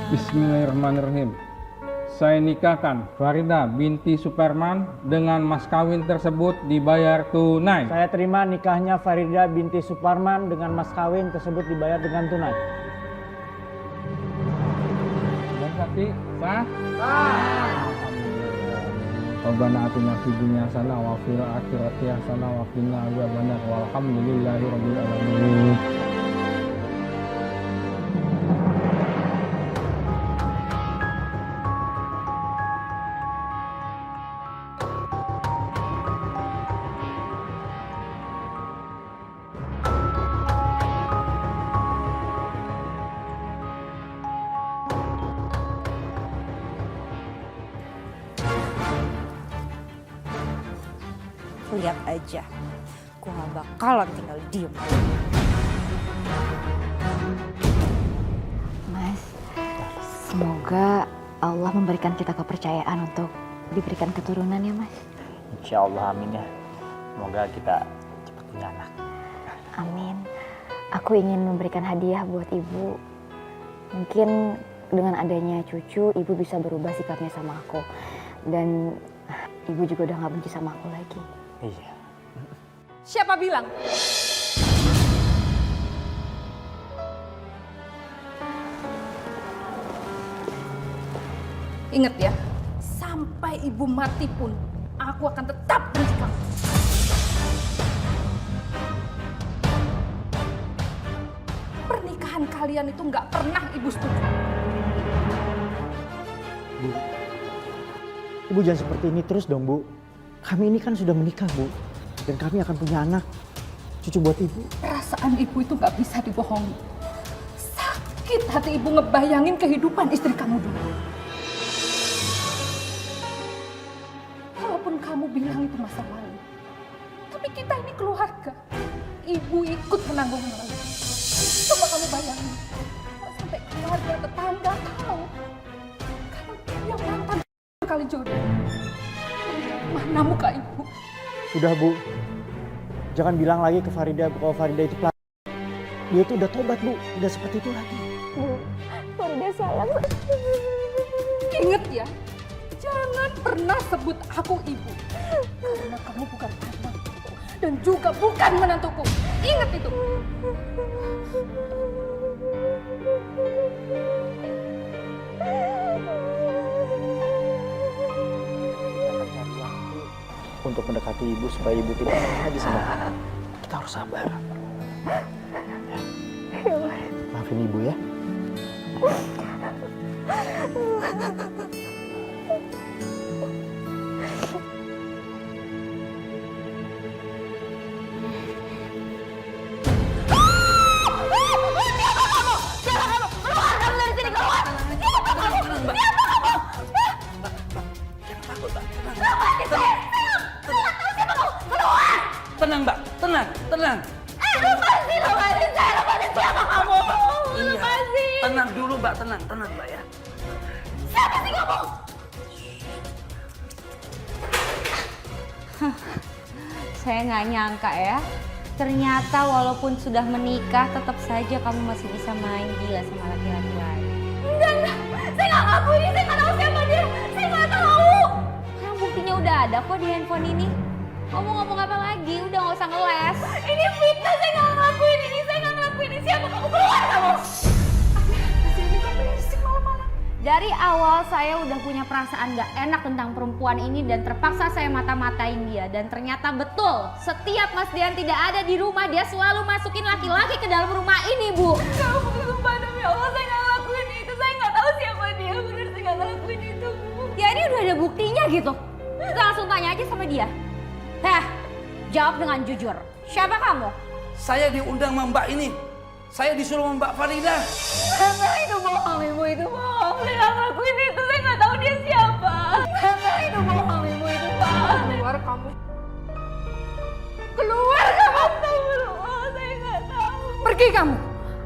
Bismillahirrahmanirrahim. Saya nikahkan Farida binti Superman dengan mas kawin tersebut dibayar tunai. Saya terima nikahnya Farida binti Suparman dengan mas kawin tersebut dibayar dengan tunai. Dan saksi sah? Rabbana atina fid dunya hasanah wa fil akhirati hasanah wa qina adzabannar walhamdulillahirabbil alamin. Lihat aja, gue gak bakalan tinggal diem. Mas, semoga Allah memberikan kita kepercayaan untuk diberikan keturunan ya Mas. Insya Allah amin ya. Semoga kita cepat punya anak. Amin. Aku ingin memberikan hadiah buat ibu. Mungkin dengan adanya cucu, ibu bisa berubah sikapnya sama aku. Dan ibu juga udah gak benci sama aku lagi. Iya. Siapa bilang? Ingat ya, sampai ibu mati pun aku akan tetap benci kamu. Pernikahan kalian itu nggak pernah ibu setuju. Bu, ibu jangan seperti ini terus dong Bu. Kami ini kan sudah menikah Bu. Dan kami akan punya anak. Cucu buat ibu. Perasaan ibu itu nggak bisa dibohongi. Sakit hati ibu ngebayangin kehidupan istri kamu dulu. Walaupun kamu bilang itu masa lalu, tapi kita ini keluarga. Ibu ikut menanggung hal itu. Coba kamu bayangin, kalau sampai keluarga tetangga tahu kalau dia mantan kali jodoh. Mana muka ibu? Sudah Bu. Jangan bilang lagi ke Farida kalau Farida itu pelakor. Dia itu udah tobat Bu. Udah seperti itu lagi. Bu, Farida salah. Ingat ya, jangan pernah sebut aku ibu. Karena kamu bukan anakku dan juga bukan menantuku. Ingat itu. Untuk mendekati ibu supaya ibu tidak lagi sama kita. Kita harus sabar. Ya. Maafin ibu ya. Tenang Mbak, tenang. Lepasin siapa kamu? Lepasin. Tenang dulu Mbak, tenang Mbak ya. Siapa sih kamu? Saya nggak nyangka ya. Ternyata walaupun sudah menikah, tetap saja kamu masih bisa main gila sama laki-laki lain. Enggak. Saya nggak ngaku ini. Saya nggak tahu siapa dia. Saya nggak tahu. Nah, buktinya udah ada kok di handphone ini. Ngomong-ngomong apa lagi? Udah nggak usah ngeles. Ini fitnah. Saya nggak ngakuin ini. Siapa kamu? Keluar kamu. Ini kok berisik malam-malam. Dari awal saya udah punya perasaan gak enak tentang perempuan ini dan terpaksa saya mata-matain dia. Dan ternyata betul, setiap Mas Dian tidak ada di rumah, dia selalu masukin laki-laki ke dalam rumah ini, Bu. Kamu sumpah demi Allah saya nggak lakuin itu. Saya nggak tahu siapa dia. Benar saya nggak lakuin itu, Bu. Ya ini udah ada buktinya gitu. Kita langsung tanya aja sama dia. Jawab dengan jujur. Siapa kamu? Saya diundang sama Mbak ini. Saya disuruh sama Mbak Farida. Karena itu bohong, Ibu. Itu bohong. Saya nggak ngelakuin itu. Saya nggak tahu dia siapa. Karena itu bohong, Ibu. Itu bohong. Keluar kamu. Keluar kamu. Astagfirullah. Saya nggak tahu. Pergi kamu.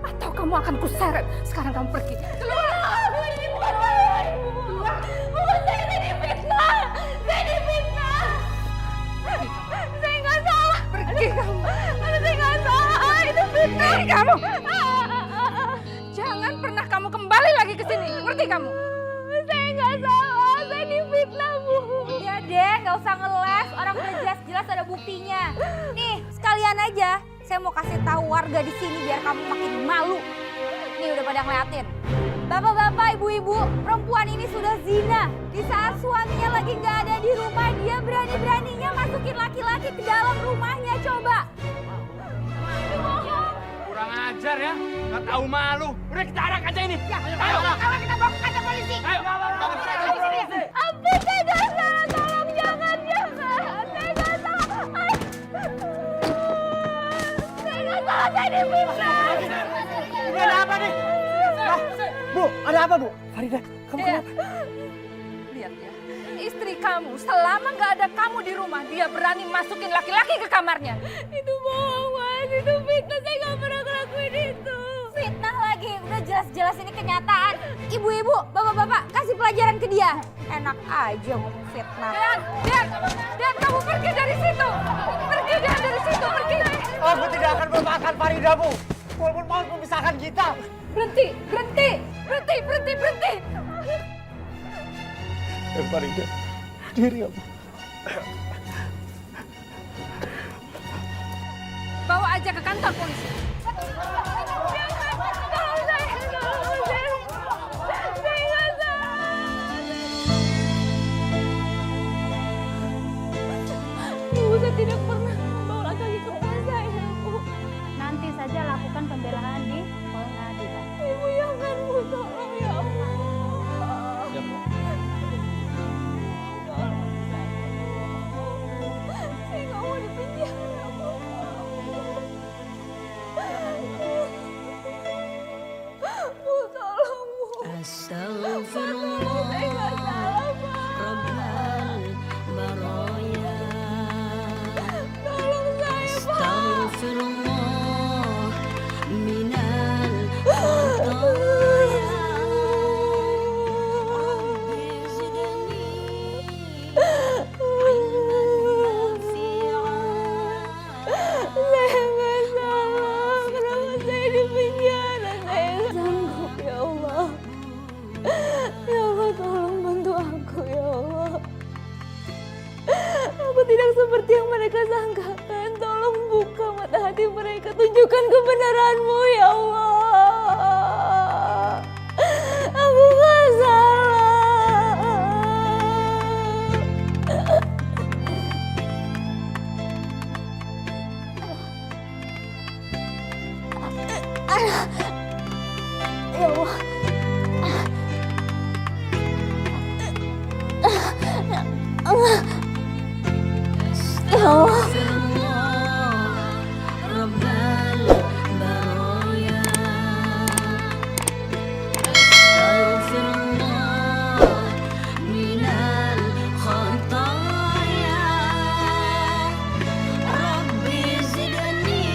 Atau kamu akan kuseret. Sekarang kamu pergi. Keluar. Ini bukan saya, Ibu. Bukan saya difitnah. Saya difitnah. Saya nggak salah. Pergi kamu. Saya nggak salah. Itu fitnah. Kamu. Jangan pernah kamu kembali lagi ke sini. Ngerti kamu? Saya nggak salah, saya difitnah, Bu. Ya deh, nggak usah ngeles. Orang udah jelas-jelas ada buktinya. Nih, sekalian aja. Saya mau kasih tahu warga di sini biar kamu makin malu. Nih udah pada ngeliatin. Bapak-bapak, ibu-ibu, perempuan ini sudah zina. Di saat suaminya lagi nggak ada di rumah, dia berani-beraninya masukin laki-laki ke dalam rumahnya. Coba. Kurang ajar ya, nggak tahu malu. Udah kita arak aja ini. Ayo, Kita bawa ke kantor polisi. ayo. Ampun, saya nggak salah. Tolong jangan. Saya nggak salah. Saya nggak salah, saya difitnah. Ini ada apa nih? Bu, ada apa Bu? Farida, kamu Dia, kenapa? lihat ya, istri kamu selama nggak ada kamu di rumah, dia berani masukin laki-laki ke kamarnya. Itu bohong, Mas. Itu fitnah. Saya nggak pernah ngelakuin itu. Fitnah lagi. Udah jelas-jelas ini kenyataan. Ibu-ibu, bapak-bapak, kasih pelajaran ke dia. Enak aja ngomong fitnah. Dan kamu pergi dari situ. Pergi dari situ, pergi. Aku tidak akan melupakan Farida Bu. Walaupun mau memisahkan kita. Berhenti. Farida, diri aku. Bawa aja ke kantor polisi. Ibu, saya tidak pernah membawa laki-laki ke rumah saya, Bu. Nanti saja lakukan pembelaan di pengadilan. Ibu, jangan, Bu. Tolong, ya Allah. Siap, Bu. Tolong saya, Bu. Saya nggak mau dipenjara, Bu. Bu, tolong, Bu. Astaghfirullah Saya nggak salah, Pak. Rabbal baraya. Tolong saya, Pak. Astaghfirullah minal khataya. Rabbi zidni ilman nafi'a. Saya nggak salah. Kenapa saya di penjara? Saya nggak sanggup, ya Allah. Ya Allah, tolong bantu aku, ya Allah. Aku tidak seperti yang mereka sangkakan. Tolong buka mata hati mereka. Tunjukkan kebenaran-Mu, ya Allah. Aku nggak salah. Ya Allah. Ya Allah. Rabbal baraya. Astaghfirullah minal khataya. Rabbi zidni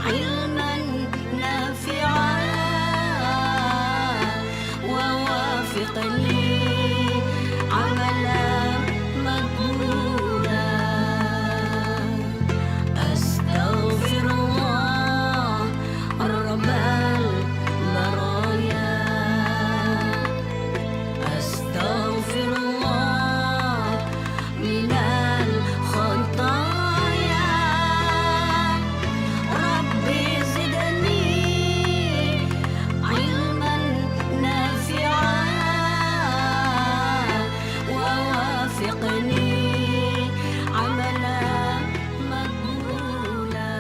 ilman nafi'a wa wafiqni amalan maqbula. Astaghfirullah rabbal baraya. Astaghfirullah minal khataya. Rabbi zidni ilman nafi'a wa wafiqni amalan maqbula.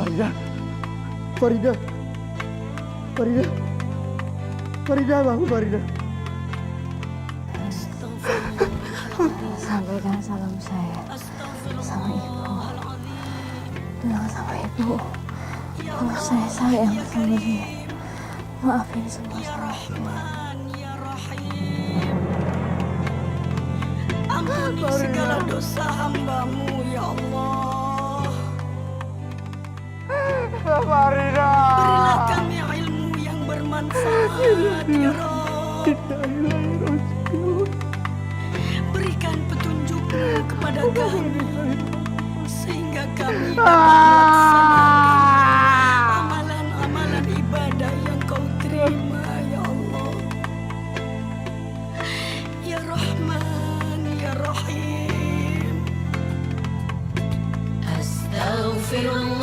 Farida, Farida, Farida, Farida, bangun Farida. Sampaikan salam saya sama ibu. Bilang sama ibu kalau saya sayang sama dia. Maafin semua salah ibu. Ampuni segala dosa hamba-Mu, ya Allah. Farida. Berilah kami ilmu yang bermanfaat, ya Rabb. Berikan petunjuk-Mu kepada kami, sehingga kami dapat Rahim. Astaghfirullah